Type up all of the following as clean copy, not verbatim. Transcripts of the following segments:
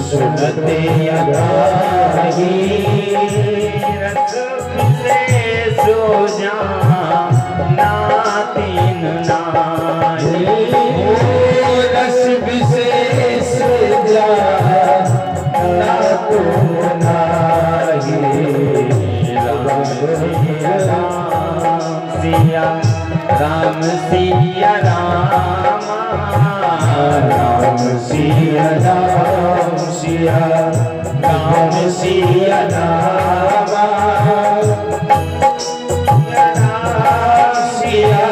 सुनते अगाही रस मिले सो जा नातिन नाई रस विशेष जा नातुन नाही राम सिया राम राम सिया राम सिया राम सिया राम सिया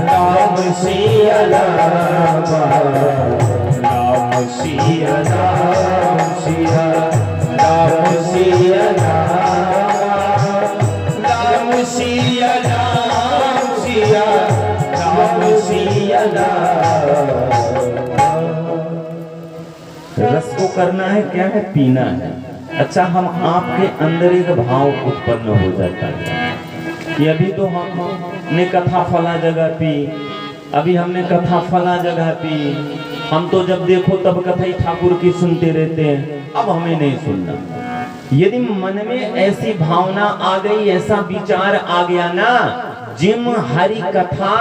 राम सिया राम राम सिया राम सिया राम सिया राम सिया राम सिया राम सिया रस को करना है क्या है? पीना है। अच्छा, हम आपके अंदर एक भाव उत्पन्न हो जाता है कि अभी तो हमने कथा फला जगह पी, अभी हमने कथा फला जगह पी, हम तो जब देखो तब कथा ही ठाकुर की सुनते रहते हैं, अब हमें नहीं सुनना। यदि मन में ऐसी भावना आ गई, ऐसा विचार आ गया ना, जिम हरि कथा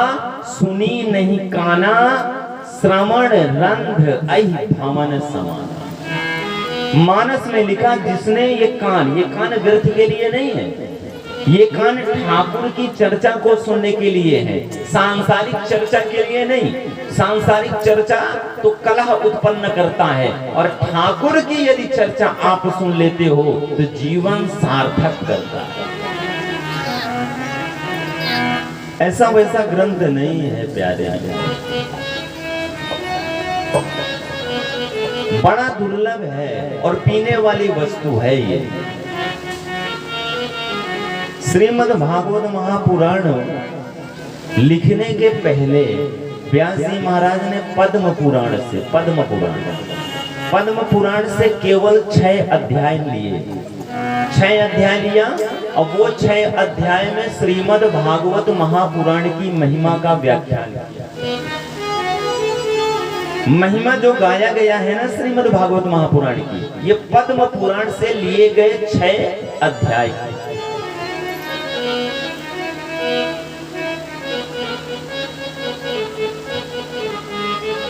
सुनी नहीं काना, श्रवण रंध अहि भावन समान। मानस में लिखा जिसने ये कान व्यर्थ के लिए नहीं है, ये कान ठाकुर की चर्चा को सुनने के लिए है, सांसारिक चर्चा के लिए नहीं। सांसारिक चर्चा तो कलह उत्पन्न करता है, और ठाकुर की यदि चर्चा आप सुन लेते हो तो जीवन सार्थक करता है। ऐसा वैसा ग्रंथ नहीं है प्यारे, बड़ा दुर्लभ है और पीने वाली वस्तु है ये। श्रीमद् भागवत महापुराण लिखने के पहले व्यास जी महाराज ने पद्म पुराण से केवल 6 अध्याय लिए। 6 अध्याय लिया और वो 6 अध्याय में श्रीमद् भागवत महापुराण की महिमा का व्याख्यान किया। महिमा जो गाया गया है ना श्रीमद् भागवत महापुराण की, ये पद्म पुराण से लिए गए 6 अध्याय।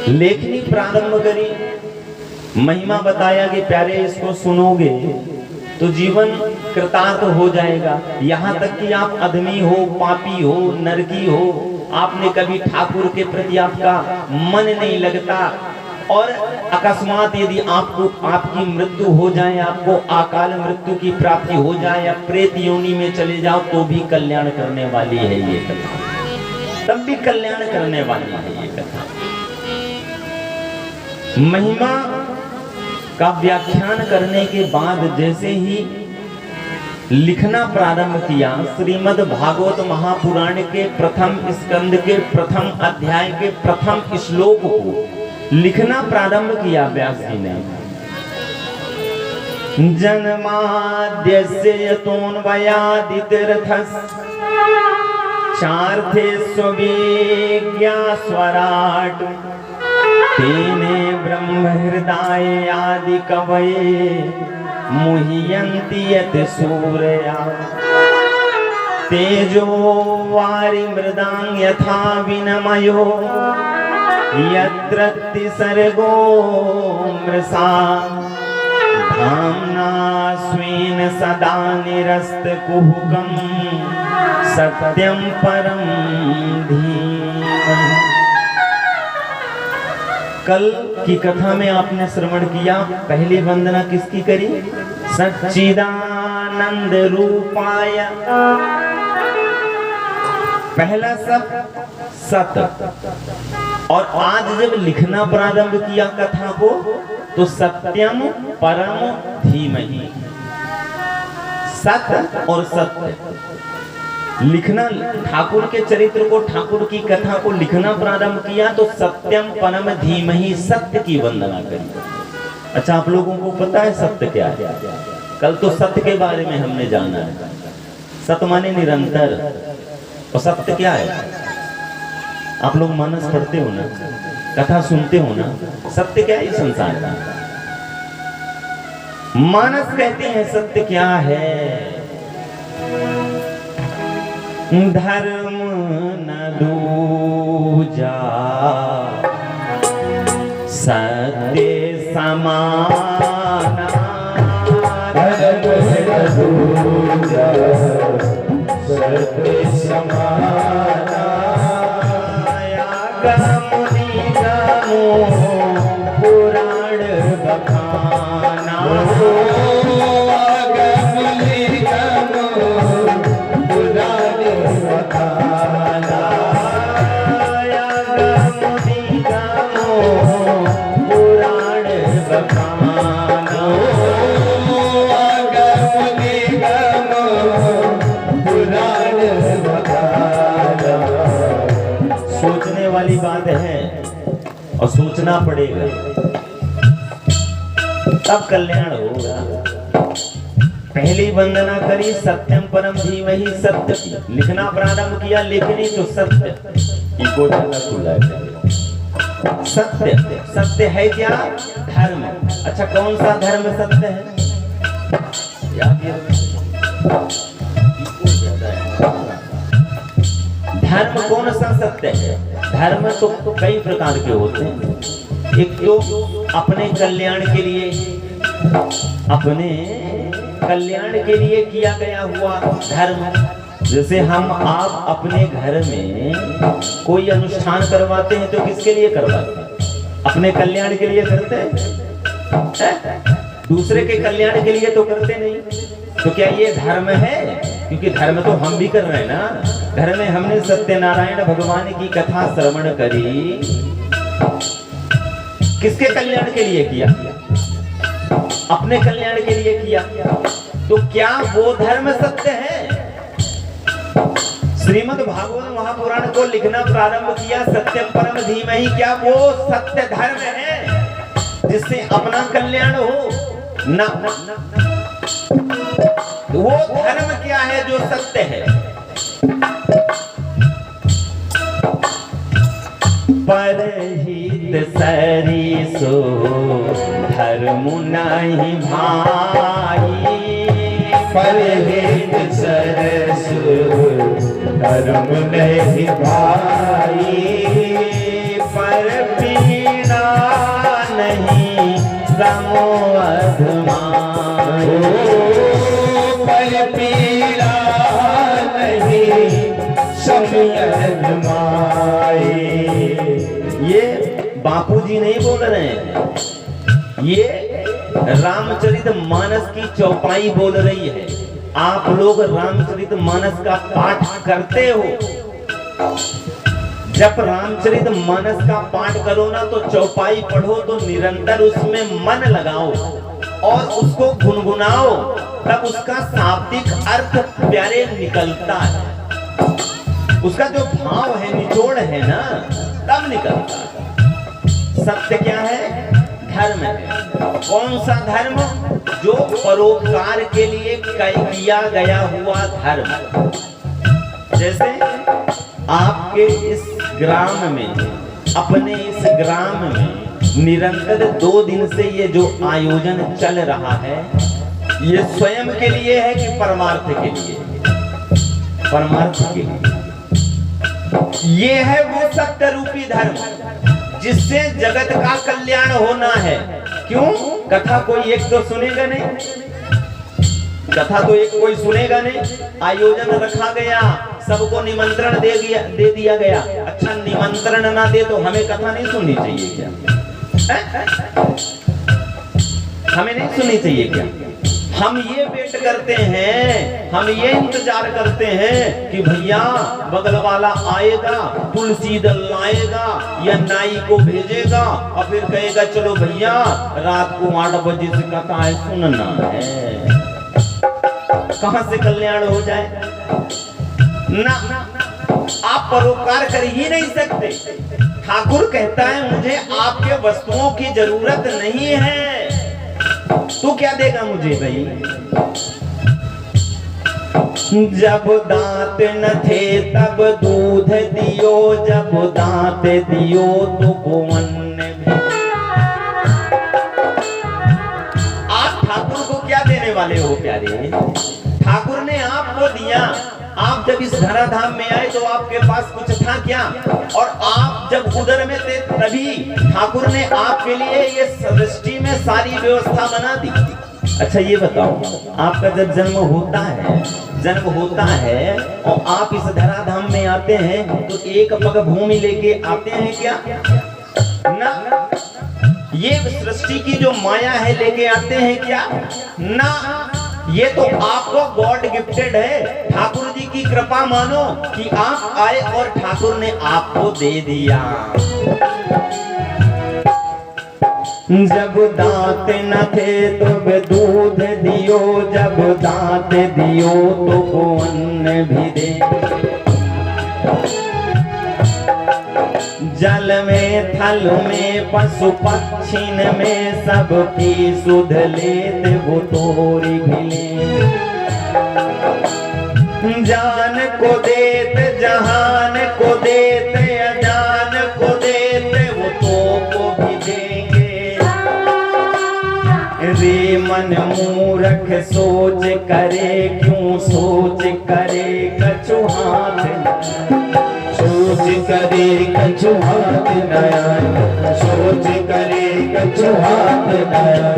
लेखनी प्रारंभ करी, महिमा बताया कि प्यारे इसको सुनोगे तो जीवन कृतार्थ हो जाएगा। यहाँ तक कि आप आदमी हो, पापी हो, नरकी हो, आपने कभी ठाकुर के प्रति आपका मन नहीं लगता, और अकस्मात यदि आपकी मृत्यु हो जाए, आपको अकाल मृत्यु की प्राप्ति हो जाए या प्रेत योनि में चले जाओ, तो भी कल्याण करने वाली है ये कथा, तब भी कल्याण करने वाली है ये कथा। महिमा का व्याख्यान करने के बाद जैसे ही लिखना प्रारंभ किया, श्रीमद् भागवत महापुराण के प्रथम स्कंद के प्रथम अध्याय के प्रथम श्लोक को लिखना प्रारंभ किया व्यास जी ने। जन्माद्यस्य यतोऽन्वयादितीर्थस्य चार्थे स्वविज्ञा स्वराट तेने ब्रह्म हृदय आदि कवये मुह्यन्ति यत् सूरया तेजो वारि मृदां यथा विनमयो यत्र सर्गो मृषा धाम्ना स्वेन सदा निरस्तकुहकं सत्यं परं धीमहि। कल की कथा में आपने श्रवण किया, पहली वंदना किसकी करी? सच्चिदानंद रूपाय। पहला सत। और आज जब लिखना प्रारंभ किया कथा को, तो सत्यम परम धीमहि। सत्य और सत्य लिखना, ठाकुर के चरित्र को, ठाकुर की कथा को लिखना प्रारंभ किया तो सत्यम परम धीमहि, सत्य की वंदना करी। अच्छा, आप लोगों को पता है सत्य क्या है? कल तो सत्य के बारे में हमने जाना है। सत्य माने निरंतर, और सत्य क्या है? आप लोग मानस पढ़ते हो ना, कथा सुनते हो ना, सत्य क्या है इस संसार का? मानस कहते हैं सत्य क्या है? धर्म न दूजा सत्य समाना, धर्म न दूजा सत्य समाना, मुनि गामो पुराण बखाना, मुनि गामो पुराण बखाना, मुनि गामो पुराण बखाना, मुनि गामो पुराण बखाना। सोचने वाली बात है और सोचना पड़ेगा, तब कल्याण होगा। पहली वंदना करी सत्यम परम धीमहि सत्य की, लिखना प्रारंभ किया लेखनी तो सत्य इको खुला है। सत्य, सत्य है क्या? धर्म। अच्छा कौन सा धर्म सत्य है? धर्म कौन सा सत्य है? धर्म तो कई प्रकार के होते हैं। एक तो अपने कल्याण के लिए, अपने कल्याण के लिए किया गया हुआ धर्म। जैसे हम आप अपने घर में कोई अनुष्ठान करवाते हैं तो किसके लिए करवाते हैं? अपने कल्याण के लिए करते हैं? दूसरे के कल्याण के लिए तो करते नहीं। तो क्या ये धर्म है? क्योंकि धर्म तो हम भी कर रहे हैं ना। घर में हमने सत्यनारायण भगवान की कथा श्रवण करी, किसके कल्याण के लिए किया? अपने कल्याण के लिए किया। तो क्या वो धर्म सत्य है? श्रीमद् भागवत महापुराण को लिखना प्रारंभ किया सत्यम परम धीमहि, क्या वो सत्य धर्म है जिससे अपना कल्याण हो? ना, वो धर्म क्या है जो सत्य है? परहित सरिसो धर्म नहीं भाई, परहित सरिसो धर्म नहीं भाई, पर पीड़ा नहीं समो अधमाई, पर पीड़ा नहीं समो अधमाई। ये बापूजी नहीं बोल रहे हैं, ये रामचरितमानस की चौपाई बोल रही है। आप लोग रामचरितमानस का पाठ करते हो। जब रामचरितमानस का पाठ करो ना तो चौपाई पढ़ो तो निरंतर उसमें मन लगाओ और उसको गुनगुनाओ, तब उसका शाब्दिक अर्थ प्यारे निकलता है। उसका जो भाव है, निचोड़ है ना, तब निकलता है। सत्य क्या है? धर्म है। कौन सा धर्म? जो परोपकार के लिए किया गया हुआ धर्म। जैसे आपके इस ग्राम में, अपने इस ग्राम में निरंतर 2 दिन से ये जो आयोजन चल रहा है, ये स्वयं के लिए है कि परमार्थ के लिए? परमार्थ के लिए। ये है वो सत्य रूपी धर्म जिससे जगत का कल्याण होना है। क्यों? कथा कोई एक तो सुनेगा नहीं, कथा तो एक कोई सुनेगा नहीं। आयोजन रखा गया, सबको निमंत्रण दे दिया गया। अच्छा निमंत्रण ना दे तो हमें कथा नहीं सुननी चाहिए क्या? हमें नहीं सुननी चाहिए क्या? हम ये वेट करते हैं, हम ये इंतजार करते हैं कि भैया बगल वाला आएगा, तुलसी दल लाएगा या नाई को भेजेगा और फिर कहेगा चलो भैया रात को 8 बजे से कथा है सुनना है। कहां से कल्याण हो जाए ना? आप परोपकार कर ही नहीं सकते। ठाकुर कहता है मुझे आपके वस्तुओं की जरूरत नहीं है, तू क्या देगा मुझे भाई? जब दांत न थे तब दूध दियो, जब दांत दियो तो गोवन भी। आप ठाकुर को क्या देने वाले हो प्यारे? ठाकुर ने आपको दिया। आप जब इस धराधाम में आए तो आपके पास कुछ था क्या? और आप जब उधर में थे तभी ठाकुर ने आपके लिए ये सृष्टि में सारी व्यवस्था बना दी। अच्छा ये बताओ, आपका जब जन्म होता है और आप इस धराधाम में आते हैं तो एक पग भूमि लेके आते हैं क्या? ना। ये सृष्टि की जो माया है लेके आते हैं क्या? ना। ये तो आपको गॉड गिफ्टेड है। ठाकुर जी की कृपा मानो कि आप आए और ठाकुर ने आपको दे दिया। जब दांत न थे तब दूध दियो, जब दांत दियो तो अन्न भी दे। जल में थल में पशु पक्षीन में सबकी सुध लेत वो तोरी भी ले। जान को देत जहान को देत, अजान को देत वो तो को भी देंगे। रे मन मूर्ख सोच करे, क्यों सोच करे कछु हाथ, सोच करे कछु हाथ नया, सोच करे कछु हाथ नया।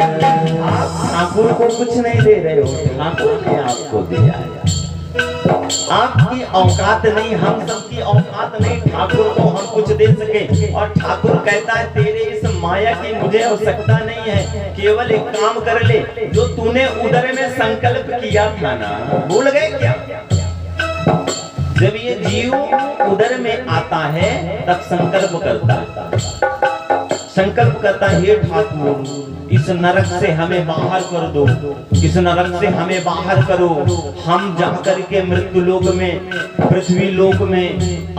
आप ठाकुर को कुछ नहीं दे रहे हो, ठाकुर ने आपको दिया है। आपकी औकात नहीं, हम सबकी औकात नहीं ठाकुर को हम कुछ दे सके। और ठाकुर कहता है तेरे इस माया की मुझे आवश्यकता नहीं है, केवल एक काम कर ले, जो तूने उदर में संकल्प किया था ना, भूल गए क्या? जब ये जीव उदर में आता है तब संकल्प करता है, हे ठाकुर इस नरक से हमें बाहर कर दो, इस नरक से हमें बाहर करो। हम जाकर के मृत्यु लोक में, पृथ्वी लोक में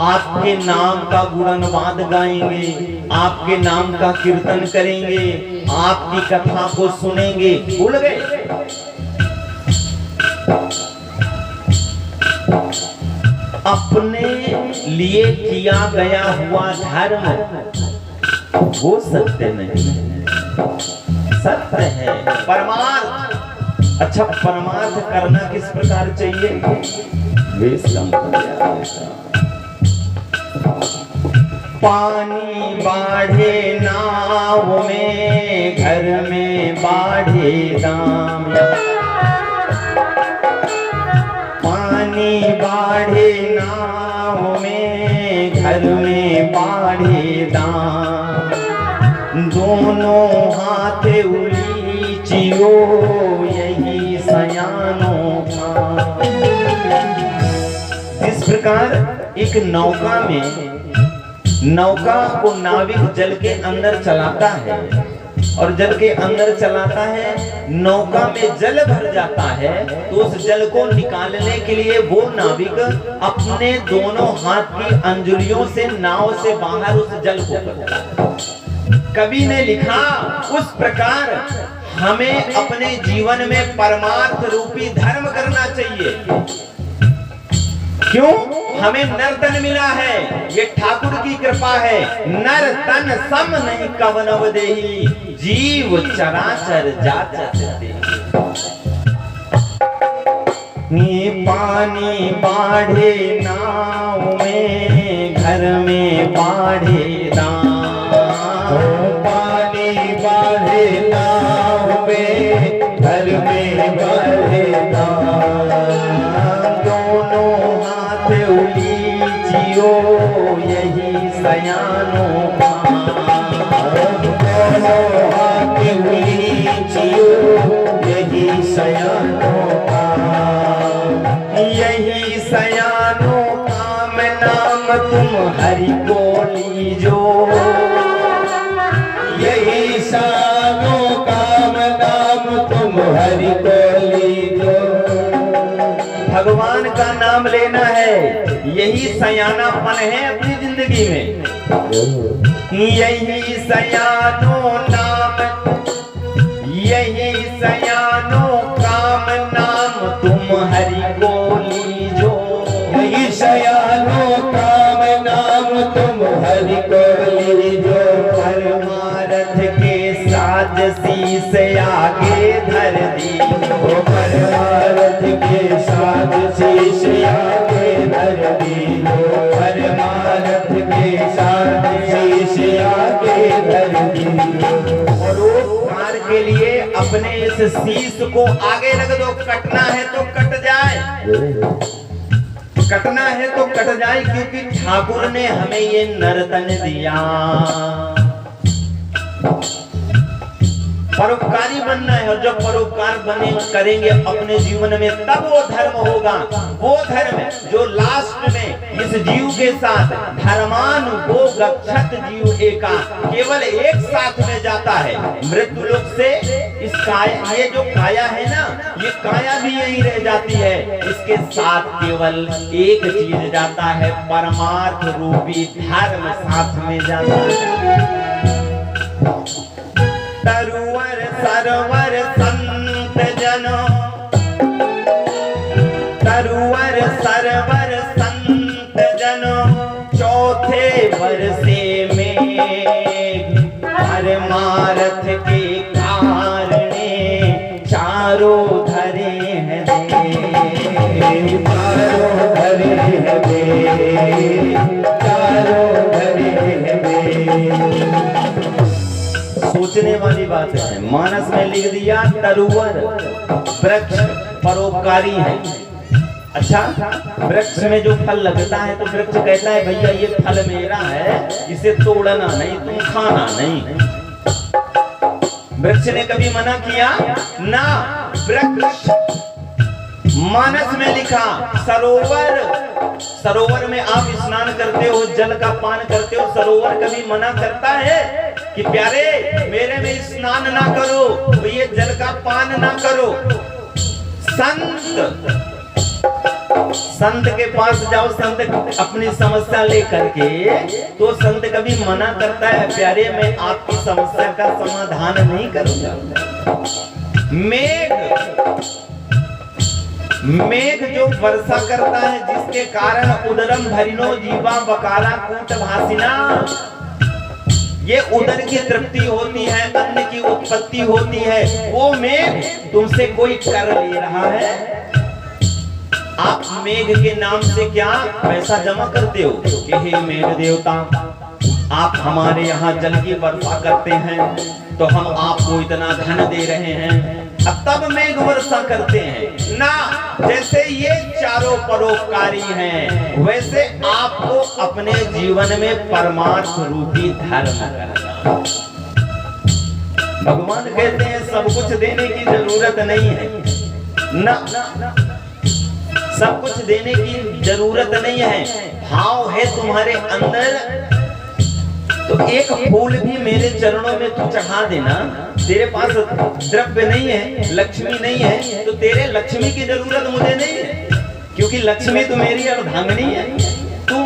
आपके नाम का गुणगान गाएंगे, आपके नाम का कीर्तन करेंगे, आपकी कथा को सुनेंगे। भूल गए? अपने लिए किया गया हुआ धर्म वो सत्य नहीं है, सत्य है परमार्थ। अच्छा परमार्थ करना किस प्रकार चाहिए? पानी बाढ़े नाव में, घर में बाढ़े दाम। पानी बाढ़े नाव में, घर में बाढ़े दाम। दोनों हाथ उलीचियो यही सयानों का। इस प्रकार एक नौका में, नौका को नाविक जल के अंदर चलाता है और जल के अंदर चलाता है, नौका में जल भर जाता है तो उस जल को निकालने के लिए वो नाविक अपने दोनों हाथ की अंजुलियों से नाव से बाहर उस जल को करता है। कवि ने लिखा उस प्रकार हमें अपने जीवन में परमार्थ रूपी धर्म करना चाहिए। क्यों? हमें नर्तन मिला है, ये ठाकुर की कृपा है। नर तन सम नहीं कवनव देही, जीव चराचर जाचर देही। पानी बाढ़े नाव में, घर में बाढ़े दाम। पानी बाढ़े नाव में, घर में बाढ़े दाम। दोनों हाथ उलीचियो यही सयानों का। दोनों हाथ उलीचियो यही सयानों का। यही सयानों काम नाम तुम हरि को लीजो। यही सयानों काम नाम तुम हरि को लीजो। भगवान का नाम लेना है, यही सयानापन है अपनी जिंदगी में। यही सयानो नाम, यही सयानो काम नाम तुम हरि को परमारथ के साज शीस आगे धर दी। ओ परमारथ के साज शीस आगे धर दी। ओ परमारथ के साज शीस आगे धर दी। परोपकार के लिए अपने इस शीश को आगे रख दो। कटना है तो कट जाए, कटना है तो कट जाए, क्योंकि ठाकुर ने हमें ये नर्तन दिया। परोपकारी बनना है, और जब परोपकार बने करेंगे अपने जीवन में, तब वो धर्म होगा। वो धर्म जो लास्ट में इस जीव के साथ धर्मान वो गच्छत जीव एका, केवल एक साथ में जाता है मृत्यु लोक से। इस काया, ये जो काया है ना, ये काया भी यही रह जाती है। इसके साथ केवल एक चीज जाता है, परमार्थ रूपी धर्म साथ में जाता है। तरुवर सरवर संत जनो, तरुवर सरवर संत जनो, चौथे वर्षे में परमारथ के कारणे चारों धरे हैं दे। चारों धरे हैं दे। चारों धरे हैं दे। सोचने वाली बात है। मानस में लिख दिया तरुवर, वृक्ष परोपकारी है। अच्छा, वृक्ष में जो फल लगता है तो वृक्ष कहता है भैया ये फल मेरा है, इसे तोड़ना नहीं, तुम खाना नहीं। वृक्ष ने कभी मना किया ना। वृक्ष मानस में लिखा सरोवर, सरोवर में आप स्नान करते हो, जल का पान करते हो, सरोवर कभी मना करता है कि प्यारे मेरे में स्नान ना करो, तो ये जल का पान ना करो। संत के पास जाओ, संत अपनी समस्या लेकर के, तो संत कभी मना करता है प्यारे मैं आपकी समस्या का समाधान नहीं करूंगा। मेघ जो वर्षा करता है, जिसके कारण उदरम भरिनो जीवा बकारा कूट भासिना, ये उदर की तृप्ति होती है, अन्न की उत्पत्ति होती है। वो मेघ तुमसे कोई कर ले रहा है, आप मेघ के नाम से क्या पैसा जमा करते हो कि हे मेघ देवता आप हमारे यहाँ जल की वर्षा करते हैं, तो हम आपको इतना धन दे रहे हैं, अब तब मेघ वर्षा करते हैं ना। जैसे ये चारों परोपकारी हैं, वैसे आपको अपने जीवन में परमार्थ रूपी धर्म करना। भगवान कहते हैं सब कुछ देने की जरूरत नहीं है ना, सब कुछ देने की जरूरत नहीं है। भाव है तुम्हारे अंदर, तो एक फूल भी मेरे चरणों में तू चढ़ा देना। तेरे पास द्रव्य नहीं है, लक्ष्मी नहीं है, तो तेरे लक्ष्मी की जरूरत मुझे नहीं है, क्योंकि लक्ष्मी तो मेरी अर्धांगिनी है। तू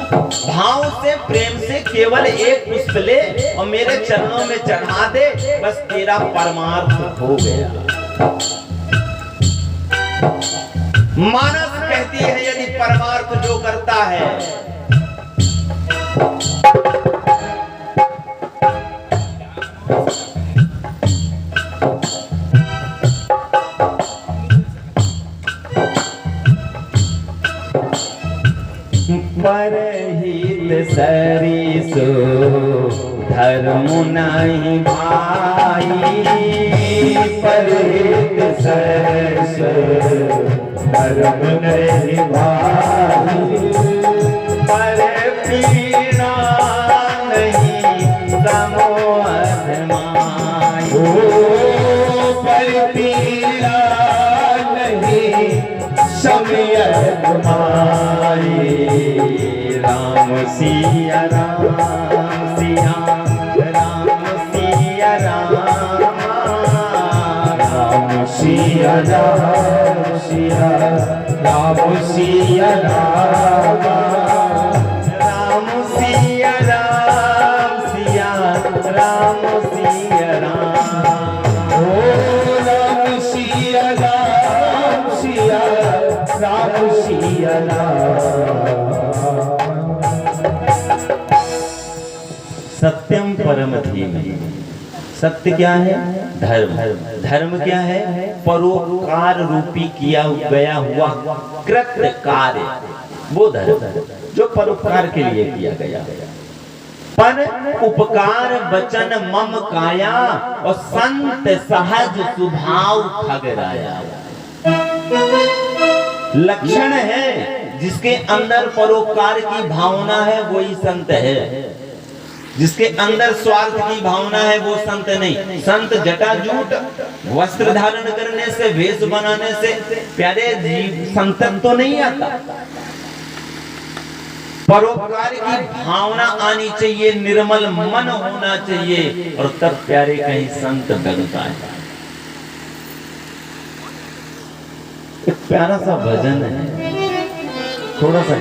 भाव से प्रेम से केवल एक पुष्प ले और मेरे चरणों में चढ़ा दे, बस तेरा परमार्थ हो गया। मानस कहती है यदि परमार्थ जो करता है, परहित सरिसो धर्म नहीं भाई, परहित सरिसो धर्म नहीं भाई, पर पीड़ा नहीं समोध माई। पर पीड़ा नहीं समयत माई। राम सिया राम सिया राम सिया राम, राम सिया राम सिया राम सिया राम, राम सिया राम सिया राम सिया राम। ओ राम सिया राम सिया राम सिया राम। सत्यम परम धीमहि सत्य क्या है? धर्म। धर्म क्या है? परोपकार रूपी किया गया हुआ कृत्य कार्य, वो धर्म जो परोपकार के लिए किया गया। पर उपकार वचन मम काया और संत सहज स्वभाव ठगराया। लक्षण है जिसके अंदर परोपकार की भावना है वही संत है, जिसके अंदर स्वार्थ की भावना है वो संत नहीं। संत जटाजूट वस्त्र धारण करने से, वेश बनाने से प्यारे जीव संतन तो नहीं आता। परोपकार की भावना आनी चाहिए, निर्मल मन होना चाहिए, और तब प्यारे कहीं संत बनता है। एक प्यारा सा भजन है, थोड़ा सा